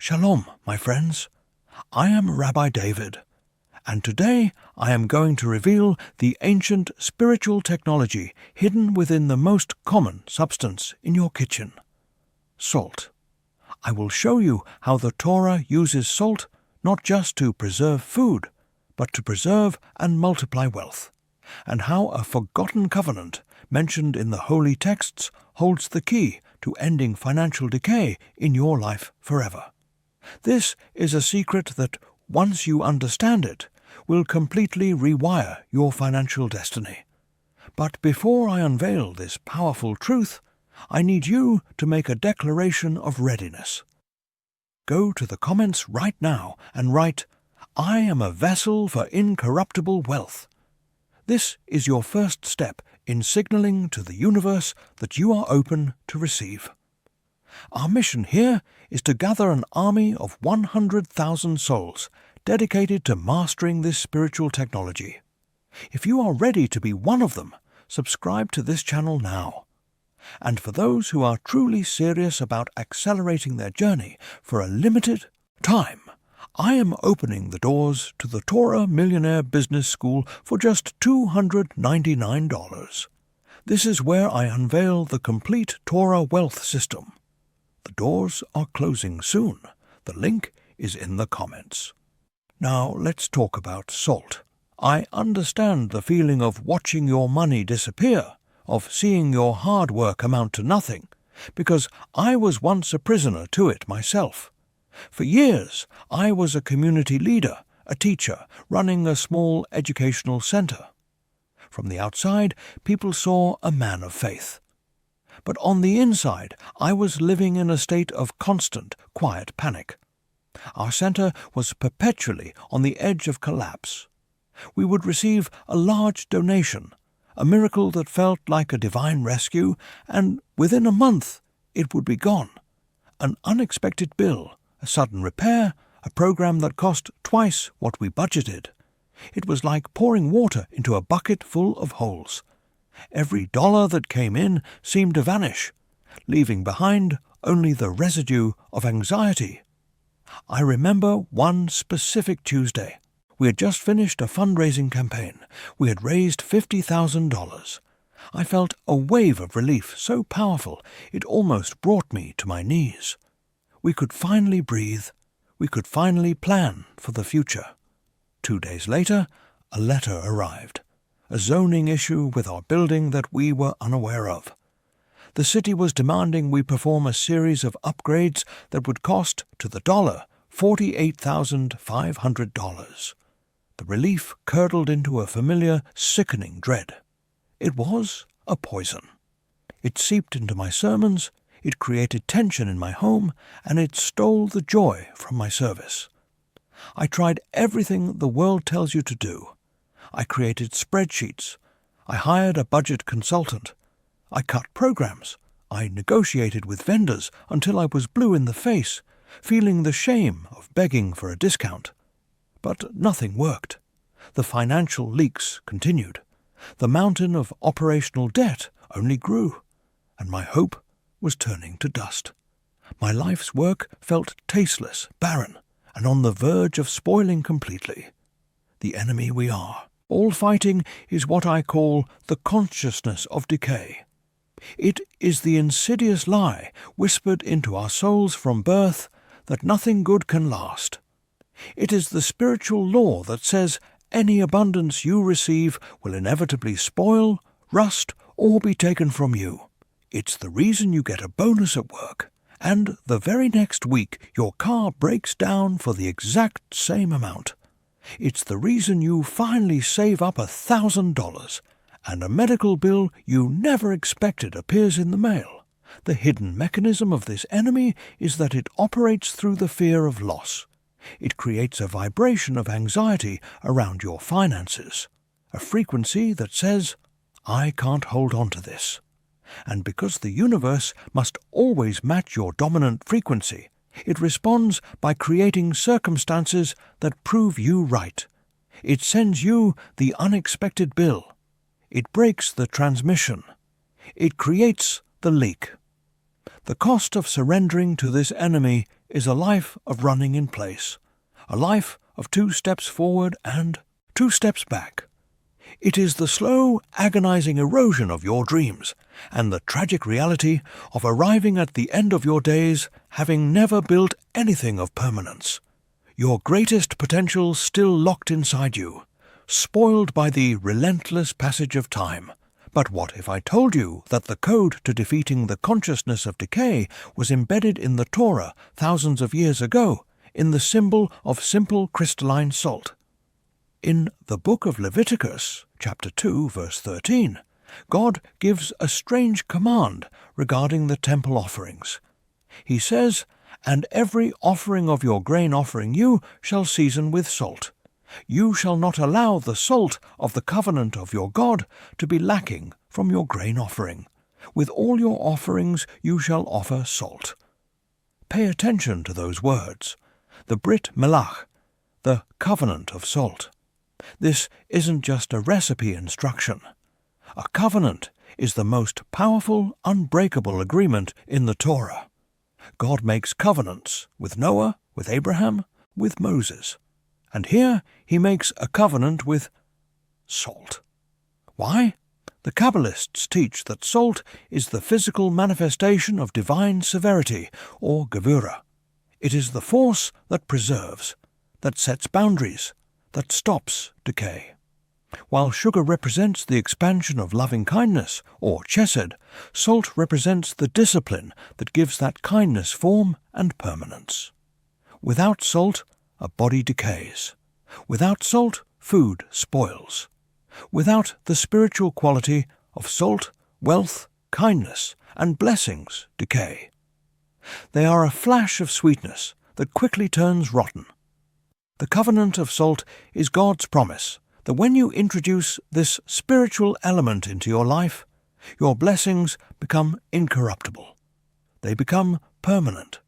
Shalom, my friends. I am Rabbi David, and today I am going to reveal the ancient spiritual technology hidden within the most common substance in your kitchen: salt. I will show you how the Torah uses salt not just to preserve food, but to preserve and multiply wealth, and how a forgotten covenant mentioned in the holy texts holds the key to ending financial decay in your life forever. This is a secret that, once you understand it, will completely rewire your financial destiny. But before I unveil this powerful truth, I need you to make a declaration of readiness. Go to the comments right now and write, "I am a vessel for incorruptible wealth." This is your first step in signaling to the universe that you are open to receive. Our mission here is to gather an army of 100,000 souls dedicated to mastering this spiritual technology. If you are ready to be one of them, subscribe to this channel now. And for those who are truly serious about accelerating their journey for a limited time, I am opening the doors to the Torah Millionaire Business School for just $299. This is where I unveil the complete Torah wealth system. The doors are closing soon. The link is in the comments. Now let's talk about salt. I understand the feeling of watching your money disappear, of seeing your hard work amount to nothing, because I was once a prisoner to it myself. For years, I was a community leader, a teacher, running a small educational center. From the outside, people saw a man of faith. But on the inside, I was living in a state of constant, quiet panic. Our center was perpetually on the edge of collapse. We would receive a large donation, a miracle that felt like a divine rescue, and within a month it would be gone. An unexpected bill, a sudden repair, a program that cost twice what we budgeted. It was like pouring water into a bucket full of holes. Every dollar that came in seemed to vanish, leaving behind only the residue of anxiety. I remember one specific Tuesday. We had just finished a fundraising campaign. We had raised $50,000. I felt a wave of relief so powerful it almost brought me to my knees. We could finally breathe. We could finally plan for the future. 2 days later, a letter arrived. A zoning issue with our building that we were unaware of. The city was demanding we perform a series of upgrades that would cost, to the dollar, $48,500. The relief curdled into a familiar, sickening dread. It was a poison. It seeped into my sermons, it created tension in my home, and it stole the joy from my service. I tried everything the world tells you to do. I created spreadsheets. I hired a budget consultant. I cut programs. I negotiated with vendors until I was blue in the face, feeling the shame of begging for a discount. But nothing worked. The financial leaks continued. The mountain of operational debt only grew, and my hope was turning to dust. My life's work felt tasteless, barren, and on the verge of spoiling completely. The enemy we are. All fighting is what I call the consciousness of decay. It is the insidious lie whispered into our souls from birth that nothing good can last. It is the spiritual law that says any abundance you receive will inevitably spoil, rust, or be taken from you. It's the reason you get a bonus at work, and the very next week your car breaks down for the exact same amount. It's the reason you finally save up $1,000, and a medical bill you never expected appears in the mail. The hidden mechanism of this enemy is that it operates through the fear of loss. It creates a vibration of anxiety around your finances, a frequency that says, "I can't hold on to this." And because the universe must always match your dominant frequency, it responds by creating circumstances that prove you right. It sends you the unexpected bill. It breaks the transmission. It creates the leak. The cost of surrendering to this enemy is a life of running in place, a life of 2 steps forward and 2 steps back. It is the slow, agonizing erosion of your dreams and the tragic reality of arriving at the end of your days having never built anything of permanence. Your greatest potential still locked inside you, spoiled by the relentless passage of time. But what if I told you that the code to defeating the consciousness of decay was embedded in the Torah thousands of years ago, in the symbol of simple crystalline salt? In the book of Leviticus, chapter 2, verse 13, God gives a strange command regarding the temple offerings. He says, "And every offering of your grain offering you shall season with salt. You shall not allow the salt of the covenant of your God to be lacking from your grain offering. With all your offerings you shall offer salt." Pay attention to those words. The Brit Melach, the covenant of salt. This isn't just a recipe instruction. A covenant is the most powerful, unbreakable agreement in the Torah. God makes covenants with Noah, with Abraham, with Moses. And here he makes a covenant with salt. Why? The Kabbalists teach that salt is the physical manifestation of divine severity, or gevura. It is the force that preserves, that sets boundaries, that stops decay. While sugar represents the expansion of loving kindness, or chesed, salt represents the discipline that gives that kindness form and permanence. Without salt, a body decays. Without salt, food spoils. Without the spiritual quality of salt, wealth, kindness, and blessings decay. They are a flash of sweetness that quickly turns rotten. The covenant of salt is God's promise that when you introduce this spiritual element into your life, your blessings become incorruptible. They become permanent.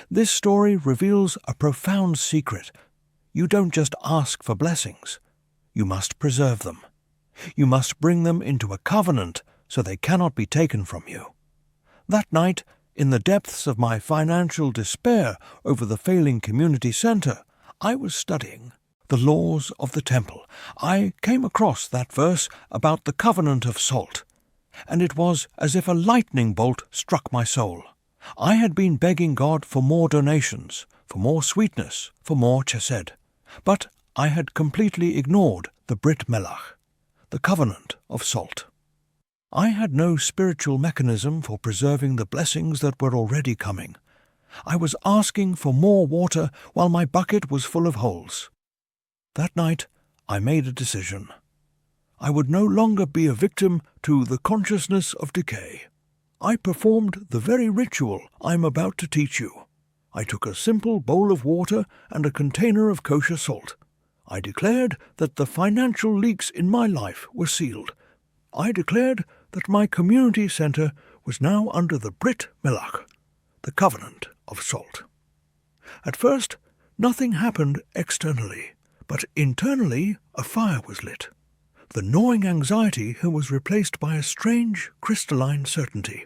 This story reveals a profound secret. You don't just ask for blessings. You must preserve them. You must bring them into a covenant so they cannot be taken from you. That night, in the depths of my financial despair over the failing community center, I was studying the laws of the temple. I came across that verse about the covenant of salt, and it was as if a lightning bolt struck my soul. I had been begging God for more donations, for more sweetness, for more chesed, but I had completely ignored the Brit Melach, the covenant of salt. I had no spiritual mechanism for preserving the blessings that were already coming. I was asking for more water while my bucket was full of holes. That night, I made a decision. I would no longer be a victim to the consciousness of decay. I performed the very ritual I'm about to teach you. I took a simple bowl of water and a container of kosher salt. I declared that the financial leaks in my life were sealed. I declared that my community center was now under the Brit Melach, the covenant of salt. At first, nothing happened externally, but internally a fire was lit. The gnawing anxiety was replaced by a strange, crystalline certainty.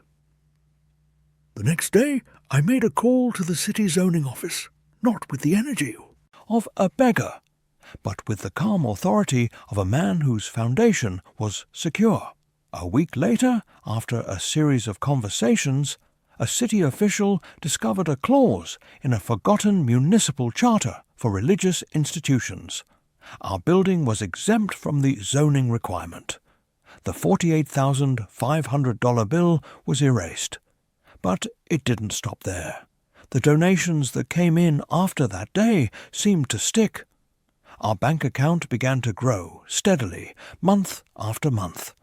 The next day, I made a call to the city zoning office, not with the energy of a beggar, but with the calm authority of a man whose foundation was secure. A week later, after a series of conversations, a city official discovered a clause in a forgotten municipal charter for religious institutions. Our building was exempt from the zoning requirement. The $48,500 bill was erased. But it didn't stop there. The donations that came in after that day seemed to stick. Our bank account began to grow steadily, month after month.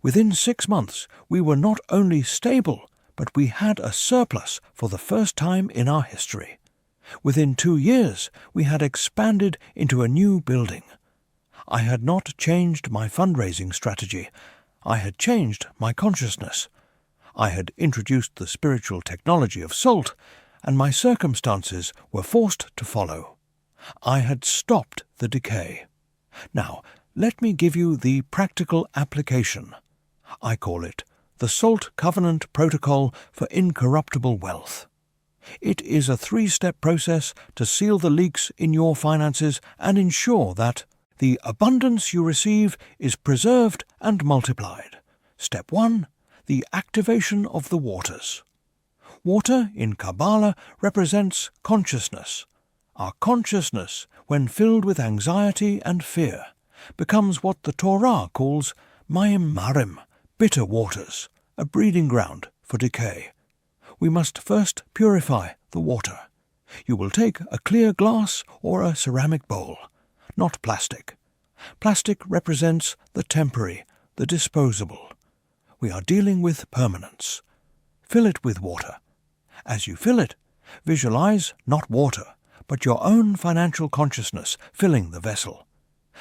Within 6 months, we were not only stable, but we had a surplus for the first time in our history. Within 2 years, we had expanded into a new building. I had not changed my fundraising strategy. I had changed my consciousness. I had introduced the spiritual technology of salt, and my circumstances were forced to follow. I had stopped the decay. Now, let me give you the practical application. I call it the Salt Covenant Protocol for Incorruptible Wealth. It is a 3-step process to seal the leaks in your finances and ensure that the abundance you receive is preserved and multiplied. Step 1. The activation of the waters. Water in Kabbalah represents consciousness. Our consciousness, when filled with anxiety and fear, becomes what the Torah calls mayim marim, bitter waters, a breeding ground for decay. We must first purify the water. You will take a clear glass or a ceramic bowl, not plastic. Plastic represents the temporary, the disposable. We are dealing with permanence. Fill it with water. As you fill it, visualize not water, but your own financial consciousness filling the vessel.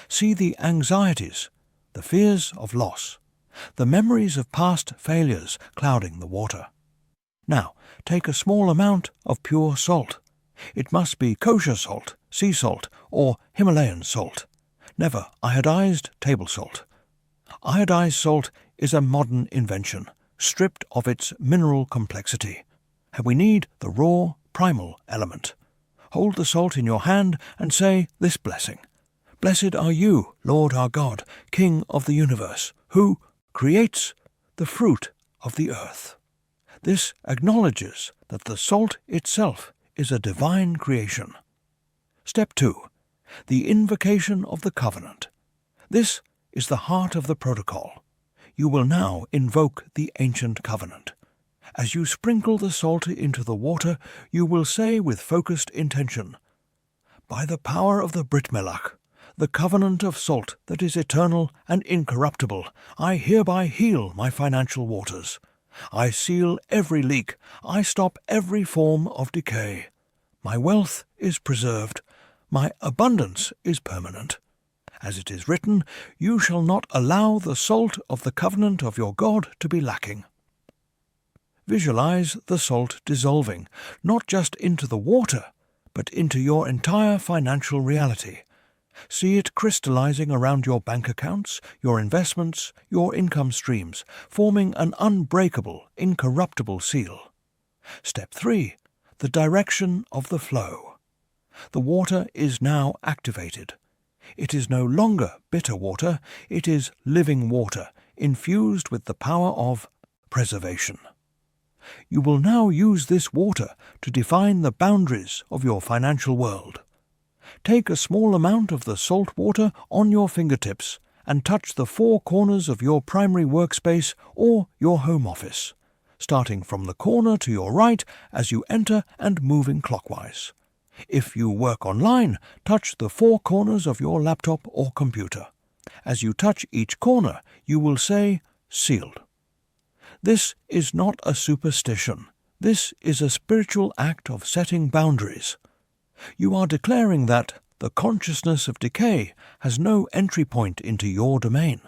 See the anxieties, the fears of loss, the memories of past failures clouding the water. Now, take a small amount of pure salt. It must be kosher salt, sea salt, or Himalayan salt. Never iodized table salt. Iodized salt is a modern invention, stripped of its mineral complexity. We need the raw, primal element. Hold the salt in your hand and say this blessing. Blessed are you, Lord our God, King of the universe, who creates the fruit of the earth. This acknowledges that the salt itself is a divine creation. Step 2. The invocation of the covenant. This is the heart of the protocol. You will now invoke the ancient covenant. As you sprinkle the salt into the water, you will say with focused intention, by the power of the Brit Melach, the covenant of salt that is eternal and incorruptible, I hereby heal my financial waters. I seal every leak. I stop every form of decay. My wealth is preserved. My abundance is permanent. As it is written, you shall not allow the salt of the covenant of your God to be lacking. Visualize the salt dissolving, not just into the water, but into your entire financial reality. See it crystallizing around your bank accounts, your investments, your income streams, forming an unbreakable, incorruptible seal. Step 3. The direction of the flow. The water is now activated. It is no longer bitter water, it is living water, infused with the power of preservation. You will now use this water to define the boundaries of your financial world. Take a small amount of the salt water on your fingertips and touch the 4 corners of your primary workspace or your home office, starting from the corner to your right as you enter and moving clockwise. If you work online, touch the 4 corners of your laptop or computer. As you touch each corner, you will say, sealed. This is not a superstition. This is a spiritual act of setting boundaries. You are declaring that the consciousness of decay has no entry point into your domain.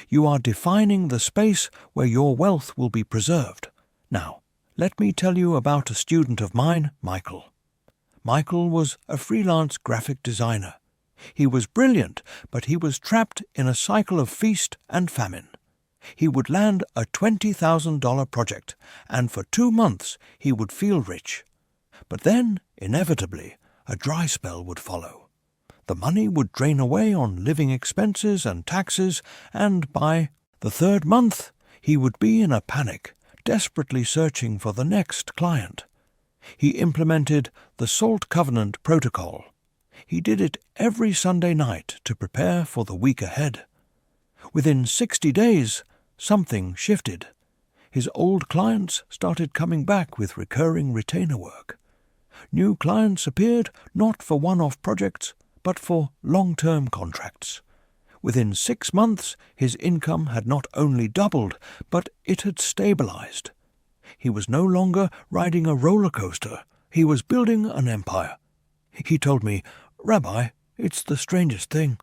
You are defining the space where your wealth will be preserved. Now, let me tell you about a student of mine, Michael. Michael was a freelance graphic designer. He was brilliant, but he was trapped in a cycle of feast and famine. He would land a $20,000 project, and for 2 months he would feel rich. But then, inevitably, a dry spell would follow. The money would drain away on living expenses and taxes, and by the 3rd month he would be in a panic, desperately searching for the next client. He implemented the Salt Covenant Protocol. He did it every Sunday night to prepare for the week ahead. Within 60 days, something shifted. His old clients started coming back with recurring retainer work. New clients appeared not for one-off projects, but for long-term contracts. Within 6 months, his income had not only doubled, but it had stabilized. He was no longer riding a roller coaster. He was building an empire. He told me, "Rabbi, it's the strangest thing.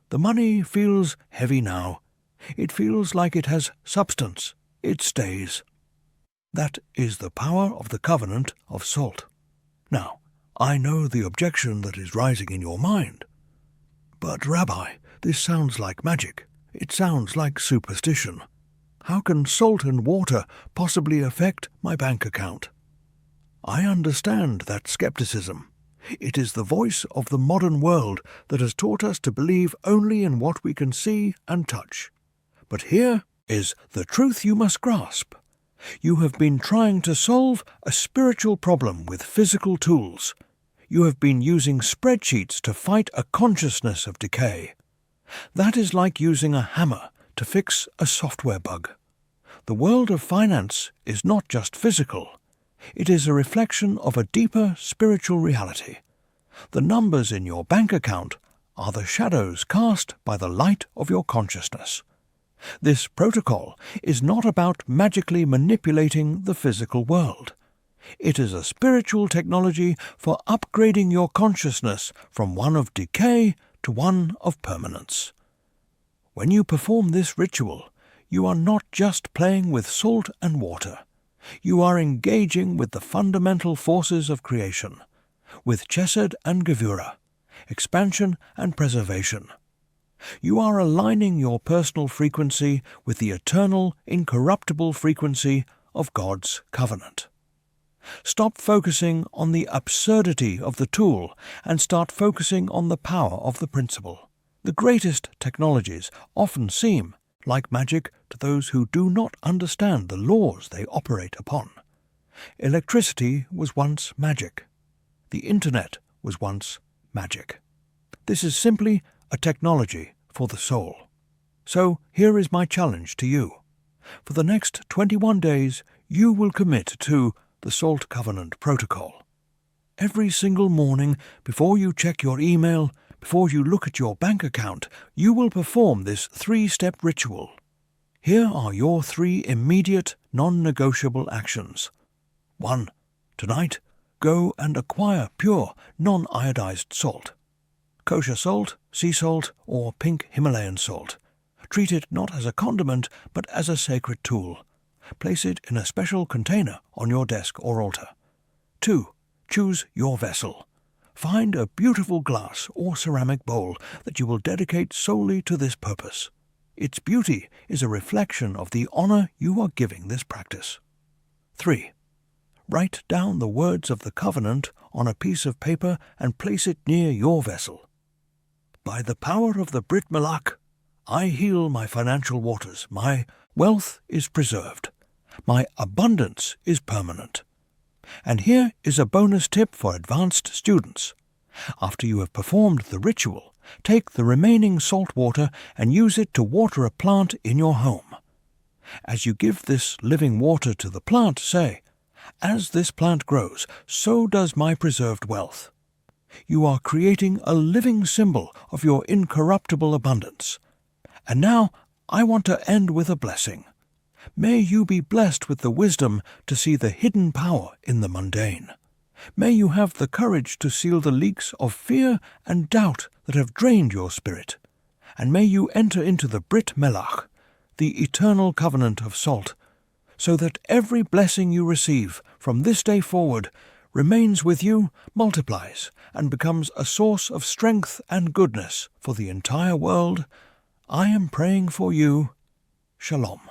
The money feels heavy now. It feels like it has substance. It stays." That is the power of the covenant of salt. Now, I know the objection that is rising in your mind. But, Rabbi, this sounds like magic. It sounds like superstition. How can salt and water possibly affect my bank account? I understand that skepticism. It is the voice of the modern world that has taught us to believe only in what we can see and touch. But here is the truth you must grasp. You have been trying to solve a spiritual problem with physical tools. You have been using spreadsheets to fight a consciousness of decay. That is like using a hammer to fix a software bug. The world of finance is not just physical. It is a reflection of a deeper spiritual reality. The numbers in your bank account are the shadows cast by the light of your consciousness. This protocol is not about magically manipulating the physical world. It is a spiritual technology for upgrading your consciousness from one of decay to one of permanence. When you perform this ritual, you are not just playing with salt and water. You are engaging with the fundamental forces of creation, with chesed and gevurah, expansion and preservation. You are aligning your personal frequency with the eternal, incorruptible frequency of God's covenant. Stop focusing on the absurdity of the tool and start focusing on the power of the principle. The greatest technologies often seem like magic to those who do not understand the laws they operate upon. Electricity was once magic. The internet was once magic. This is simply a technology for the soul. So here is my challenge to you. For the next 21 days, you will commit to the Salt Covenant Protocol. Every single morning, before you check your email, before you look at your bank account, you will perform this 3-step ritual. Here are your 3 immediate, non-negotiable actions. 1. Tonight, go and acquire pure, non-iodized salt. Kosher salt, sea salt, or pink Himalayan salt. Treat it not as a condiment, but as a sacred tool. Place it in a special container on your desk or altar. 2. Choose your vessel. Find a beautiful glass or ceramic bowl that you will dedicate solely to this purpose. Its beauty is a reflection of the honor you are giving this practice. 3. Write down the words of the covenant on a piece of paper and place it near your vessel. By the power of the Brit Milach, I heal my financial waters. My wealth is preserved. My abundance is permanent. And here is a bonus tip for advanced students. After you have performed the ritual, take the remaining salt water and use it to water a plant in your home. As you give this living water to the plant, say, "As this plant grows, so does my preserved wealth." You are creating a living symbol of your incorruptible abundance. And now I want to end with a blessing. May you be blessed with the wisdom to see the hidden power in the mundane. May you have the courage to seal the leaks of fear and doubt that have drained your spirit. And may you enter into the Brit Melach, the eternal covenant of salt, so that every blessing you receive from this day forward remains with you, multiplies, and becomes a source of strength and goodness for the entire world. I am praying for you. Shalom.